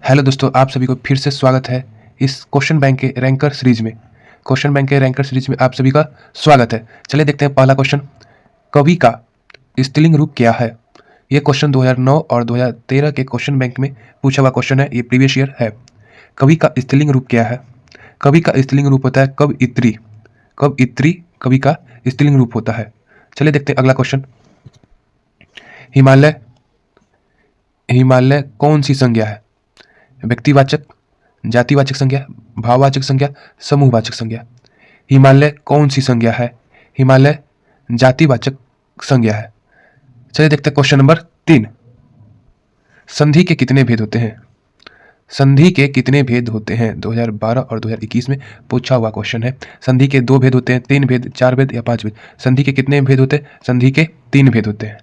Hello दोस्तों, आप सभी को फिर से स्वागत है इस क्वेश्चन बैंक के रैंकर सीरीज में। क्वेश्चन बैंक के रैंकर सीरीज में आप सभी का स्वागत है। चलिए देखते हैं पहला क्वेश्चन। कवि का स्त्रीलिंग रूप क्या है? ये क्वेश्चन 2009 और 2013 के क्वेश्चन बैंक में पूछा हुआ क्वेश्चन है। ये प्रीवियस ईयर है। कवि का स्त्रीलिंग रूप क्या है? कवि का स्त्रीलिंग रूप होता है कवयित्री। कवयित्री कवि का स्त्रीलिंग रूप होता है। चलिए देखते हैं अगला क्वेश्चन। हिमालय हिमालय कौन सी संज्ञा है? व्यक्तिवाचक, जातिवाचक संज्ञा, भाववाचक संज्ञा, समूहवाचक संज्ञा। हिमालय कौन सी संज्ञा है? हिमालय जातिवाचक संज्ञा है। चलिए देखते हैं क्वेश्चन नंबर 3। संधि के कितने भेद होते हैं? संधि के कितने भेद होते हैं? 2012 और 2021 में पूछा हुआ क्वेश्चन है। संधि के 2 भेद होते हैं, 3 भेद, 4 भेद या 5 भेद। संधि के कितने भेद होते हैं? संधि के 3 भेद होते हैं।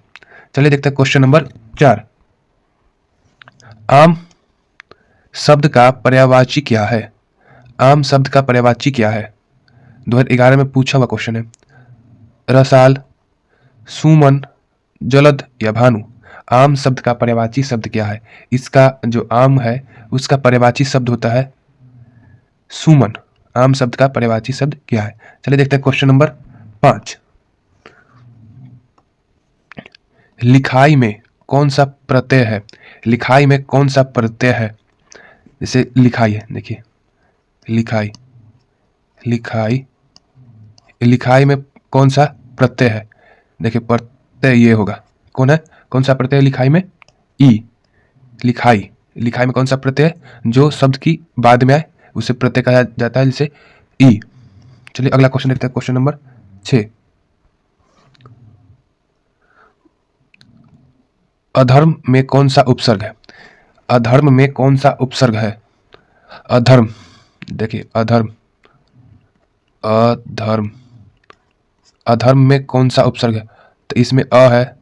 चलिए देखते हैं क्वेश्चन नंबर 4। आम शब्द का पर्यायवाची क्या है? आम शब्द का पर्यायवाची क्या है? 2011 में पूछा हुआ क्वेश्चन है। रसाल, सुमन, जलद या भानु। आम शब्द का पर्यायवाची शब्द क्या है? इसका जो आम है उसका पर्यायवाची शब्द होता है सुमन। आम शब्द का पर्यायवाची शब्द क्या है? चलिए देखते हैं क्वेश्चन नंबर 5। लिखाई में कौन सा प्रत्यय है? लिखाई में कौन सा प्रत्यय है? जैसे लिखाई है, देखिए लिखाई, लिखाई, लिखाई में कौन सा प्रत्यय है? देखिए प्रत्यय ये होगा, कौन है? कौन सा प्रत्यय लिखाई में? ई। लिखाई, लिखाई में कौन सा प्रत्यय जो शब्द की बाद में आए उसे प्रत्यय कहा जाता है, जैसे ई। चलिए अगला क्वेश्चन देखते हैं, क्वेश्चन नंबर 6। अधर्म में कौन सा उपसर्ग है? अधर्म में कौन सा उपसर्ग है? अधर्म, देखिए अधर्म, अधर्म, अधर्म में कौन सा उपसर्ग है? तो इसमें अ है,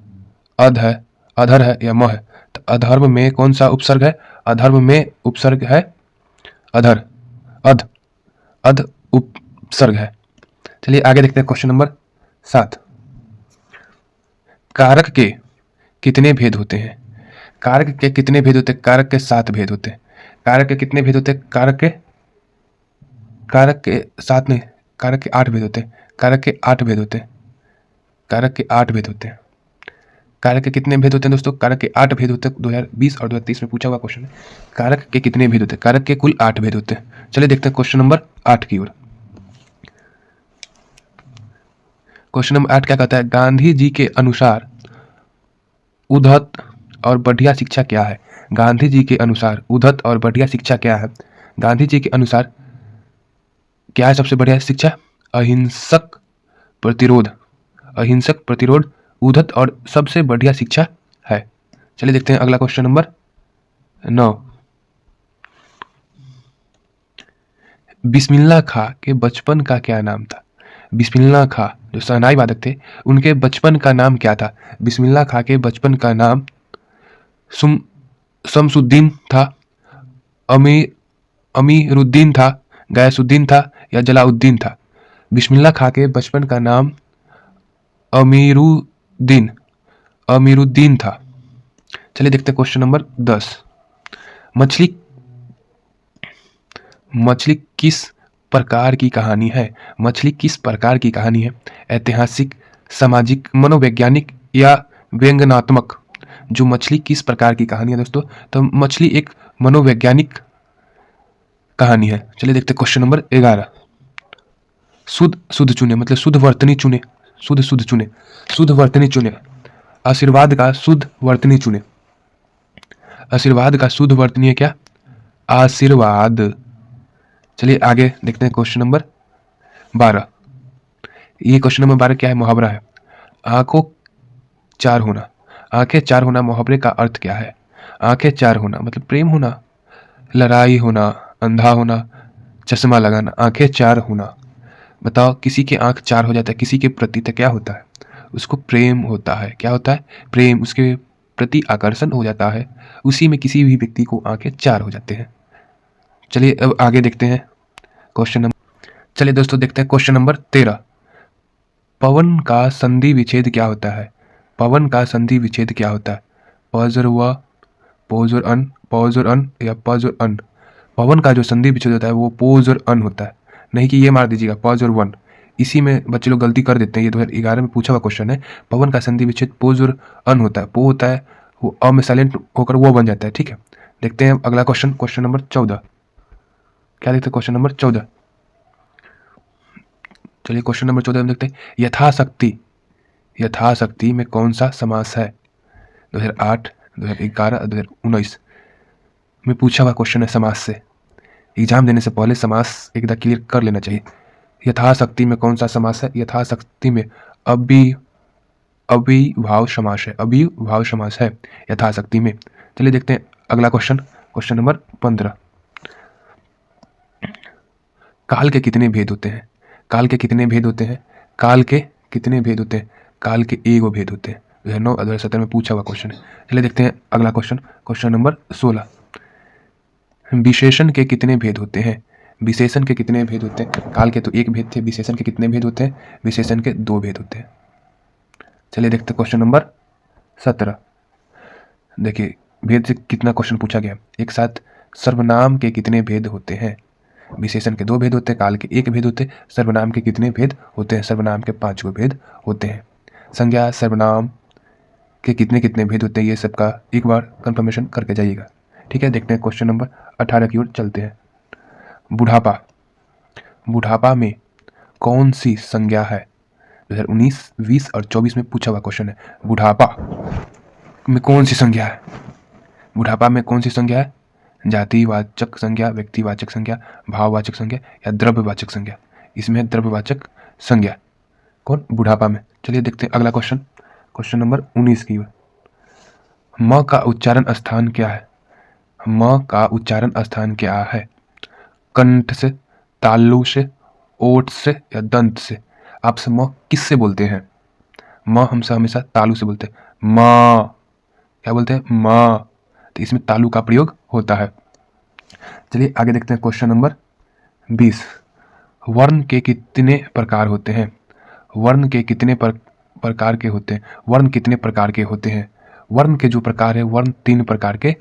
अध है, अधर है या म है। तो अधर्म में कौन सा उपसर्ग है? अधर्म में उपसर्ग है अधर, अध, अध उपसर्ग है। चलिए आगे देखते हैं क्वेश्चन नंबर 7। कारक के कितने भेद होते हैं? कारक के कितने भेद होते हैं? कारक के 7 भेद होते हैं। कारक के कितने भेद होते हैं? कारक के 7 नहीं, कारक के 8 भेद होते हैं। कारक के 8 भेद होते हैं। कारक के 8 भेद होते हैं। कारक के कितने भेद होते हैं दोस्तों? कारक के 8 भेद होते हैं। 2020 और 2030 में पूछा हुआ क्वेश्चन है। कारक के कितने भेद होते हैं? कारक के कुल 8 भेद होते हैं। चलिए देखते हैं क्वेश्चन नंबर 8 की ओर। क्वेश्चन नंबर 8 क्या कहता है? गांधी जी के अनुसार उद्धत और बढ़िया शिक्षा क्या है? गांधी जी के अनुसार उद्धत और बढ़िया शिक्षा क्या है? गांधी जी के अनुसार क्या है सबसे बढ़िया शिक्षा? अहिंसक प्रतिरोध, अहिंसक प्रतिरोध उद्धत और सबसे बढ़िया शिक्षा है। चलिए देखते हैं अगला क्वेश्चन नंबर 9। बिस्मिल्लाह खां के बचपन का क्या नाम था? बिस्मिल्लाह खां जो शहनाई वादक थे उनके बचपन का नाम क्या था? बिस्मिल्लाह खां के बचपन का नाम शमसुद्दीन था, अमीरुद्दीन था, गयासुद्दीन था या जलाउद्दीन था? बिस्मिल्लाह खां के बचपन का नाम अमीरुद्दीन, अमीरुद्दीन था। चलिए देखते हैं क्वेश्चन नंबर 10। मछली, मछली किस प्रकार की कहानी है? मछली किस प्रकार की कहानी है? ऐतिहासिक, सामाजिक, मनोवैज्ञानिक या व्यंग्यात्मक? जो मछली किस प्रकार की कहानी है दोस्तों? तो मछली एक मनोवैज्ञानिक कहानी है। चलिए देखते हैं क्वेश्चन नंबर 11। शुद्ध शुद्ध चुने, मतलब शुद्ध वर्तनी चुने, शुद्ध शुद्ध चुने, शुद्ध वर्तनी चुने। आशीर्वाद का शुद्ध वर्तनी चुने। आशीर्वाद का शुद्ध वर्तनी है क्या? आशीर्वाद। चलिए आगे देखते हैं क्वेश्चन नंबर 12। ये क्वेश्चन नंबर 12 क्या है? मुहावरा है। आंखों 4 होना, आंखें 4 होना मुहावरे का अर्थ क्या है? आंखें 4 होना मतलब प्रेम होना, लड़ाई होना, अंधा होना, चश्मा लगाना। आंखें 4 होना, बताओ किसी के आंख 4 हो जाता है, किसी के प्रति तो क्या होता है? उसको प्रेम होता है। क्या होता है? प्रेम, उसके प्रति आकर्षण हो जाता है। उसी में किसी भी व्यक्ति को आंखें 4 हो जाते हैं। चलिए अब आगे देखते हैं क्वेश्चन नंबर, चलिए दोस्तों देखते हैं क्वेश्चन नंबर 13। पवन का संधि विच्छेद क्या होता है? पवन का संधि विच्छेद क्या होता है? प जोर व, पो जोर अन, पॉज और अन या पॉज और अन। पवन का जो संधि विच्छेद होता है वो पोज और अन होता है, नहीं कि ये मार दीजिएगा पॉज और वन। इसी में बच्चे लोग गलती कर देते हैं। ये 2011 में पूछा हुआ क्वेश्चन है। पवन का संधि विच्छेद पोज और अन होता है। पो होता है वो अ में साइलेंट होकर वो बन जाता है। ठीक है, देखते हैं अगला क्वेश्चन, क्वेश्चन नंबर 14। क्या देखते हैं क्वेश्चन नंबर 14। चलिए क्वेश्चन नंबर 14 में देखते हैं यथाशक्ति। यथाशक्ति में कौन सा समास है? 2008, 2011, 2019 में पूछा हुआ क्वेश्चन है समास से। एग्जाम देने से पहले समास एकदम क्लियर कर लेना चाहिए। यथाशक्ति में कौन सा समास है? यथाशक्ति में अविभाव समास है। अविभाव समास है यथाशक्ति में। चलिए देखते हैं अगला क्वेश्चन, क्वेश्चन नंबर 15। काल के कितने भेद होते हैं? काल के कितने भेद होते हैं? काल के कितने भेद होते हैं? काल के एगो भेद होते हैं। 2009, 2017 में पूछा हुआ क्वेश्चन है। चलिए देखते हैं अगला क्वेश्चन, क्वेश्चन नंबर 16। विशेषण के कितने भेद होते हैं? विशेषण के कितने भेद होते हैं? काल के तो एक भेद थे, विशेषण के कितने भेद होते हैं? विशेषण के 2 भेद होते हैं। चलिए देखते हैं क्वेश्चन नंबर 17। देखिए भेद से कितना क्वेश्चन पूछा गया। एक साथ सर्वनाम के कितने भेद होते हैं? विशेषण के 2 भेद होते हैं, काल के 1 भेद होते हैं। सर्वनाम के कितने भेद होते हैं? सर्वनाम के 5 गो भेद होते हैं। संज्ञा सर्वनाम के कितने कितने भेद होते हैं, ये सब का एक बार कंफर्मेशन करके जाइएगा। ठीक है, देखते हैं क्वेश्चन नंबर 18 की ओर चलते हैं। बुढ़ापा। बुढ़ापा में कौन सी संज्ञा है? 2019, 20 और 24 में पूछा हुआ क्वेश्चन है। बुढ़ापा में कौन सी संज्ञा है? बुढ़ापा में कौन सी संज्ञा है? जातिवाचक संज्ञा, व्यक्तिवाचक संज्ञा, भाववाचक संज्ञा या द्रव्यवाचक संज्ञा? इसमें द्रव्यवाचक संज्ञा कौन? बुढ़ापा में। चलिए देखते हैं अगला क्वेश्चन, क्वेश्चन नंबर 19 की ओर। म का उच्चारण स्थान क्या है? म का उच्चारण स्थान क्या है? कंठ से, तालु से, ओठ से या दंत से? आपसे म किससे बोलते हैं? म हमसे हमेशा तालु से बोलते हैं। म क्या बोलते हैं? म। तो इसमें तालु का प्रयोग होता है। चलिए आगे देखते हैं क्वेश्चन नंबर 20। वर्ण के कितने प्रकार होते हैं? वर्ण के कितने प्रकार के होते हैं? वर्ण कितने प्रकार के होते हैं? वर्ण के जो प्रकार है वर्ण 3 प्रकार के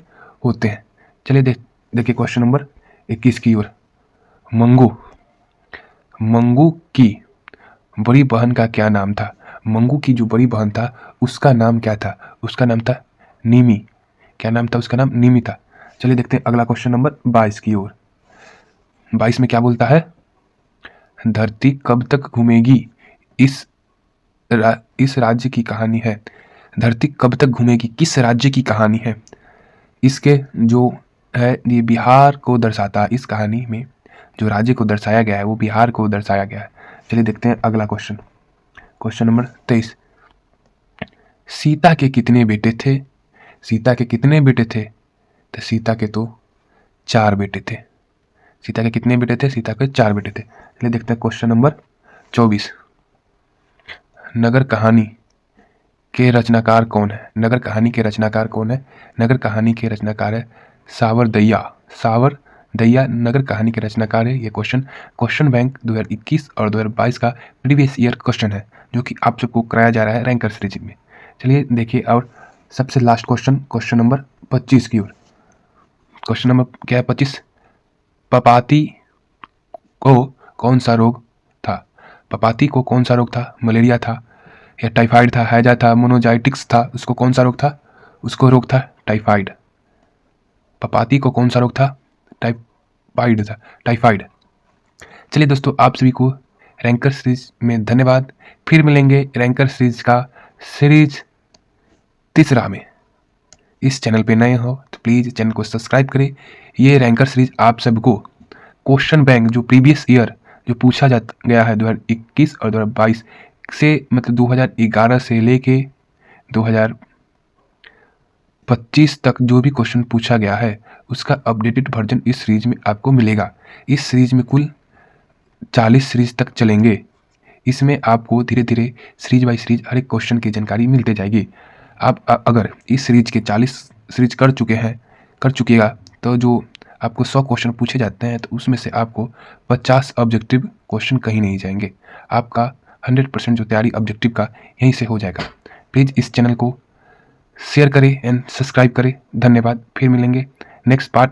होते हैं। चलिए देखिए क्वेश्चन नंबर 21 की ओर। मंगू। मंगू की बड़ी बहन का क्या नाम था? मंगू की जो बड़ी बहन था उसका नाम क्या था? उसका नाम था निमी। क्या नाम था? उसका नाम निमी था। चलिए देखते हैं अगला क्वेश्चन नंबर 22 की ओर। 22 में क्या बोलता है? धरती कब तक घूमेगी इस राज्य की कहानी है। धरती कब तक घूमेगी किस राज्य की कहानी है? इसके जो है ये बिहार को दर्शाता है। इस कहानी में जो राज्य को दर्शाया गया है वो बिहार को दर्शाया गया है। चलिए देखते हैं अगला क्वेश्चन, क्वेश्चन नंबर 23। सीता के कितने बेटे थे? सीता के कितने बेटे थे? तो सीता के तो 4 बेटे थे। सीता के कितने बेटे थे? सीता के 4 बेटे थे। चलिए देखते हैं क्वेश्चन नंबर 24। नगर कहानी के रचनाकार कौन है? नगर कहानी के रचनाकार कौन है? नगर कहानी के रचनाकार है सावरदैया। सावरदैया नगर कहानी के रचनाकार है। ये क्वेश्चन बैंक 2021 और 2022 का प्रीवियस ईयर क्वेश्चन है जो कि आप सबको कराया जा रहा है रैंकर सीरीज में। चलिए देखिए और सबसे लास्ट क्वेश्चन, क्वेश्चन नंबर 25 की ओर। क्वेश्चन नंबर क्या है? 25। पपाती को कौन सा रोग था? पपाती को कौन सा रोग था? मलेरिया था या टाइफाइड था, हैजा था, मोनोजाइटिक्स था? उसको कौन सा रोग था? उसको रोग था टाइफाइड। पपाती को कौन सा रोग था? टाइफाइड था, टाइफाइड। चलिए दोस्तों आप सभी को रैंकर सीरीज में धन्यवाद। फिर मिलेंगे रैंकर सीरीज का सीरीज 3 में। इस चैनल पे नए हो तो प्लीज़ चैनल को सब्सक्राइब करें। ये रैंकर सीरीज आप सबको क्वेश्चन बैंक जो प्रीवियस ईयर जो पूछा जा गया है 2021 और 2022 से, मतलब 2011 से लेके 2025 तक जो भी क्वेश्चन पूछा गया है उसका अपडेटेड वर्जन इस सीरीज में आपको मिलेगा। इस सीरीज में कुल 40 सीरीज तक चलेंगे। इसमें आपको धीरे धीरे सीरीज बाई सीरीज हर एक क्वेश्चन की जानकारी मिलती जाएगी। आप अगर इस सीरीज के 40 सीरीज कर चुकिएगा तो जो आपको 100 क्वेश्चन पूछे जाते हैं तो उसमें से आपको 50 ऑब्जेक्टिव क्वेश्चन कहीं नहीं जाएंगे। आपका 100% जो तैयारी ऑब्जेक्टिव का यहीं से हो जाएगा। प्लीज़ इस चैनल को शेयर करें एंड सब्सक्राइब करें। धन्यवाद। फिर मिलेंगे नेक्स्ट पार्ट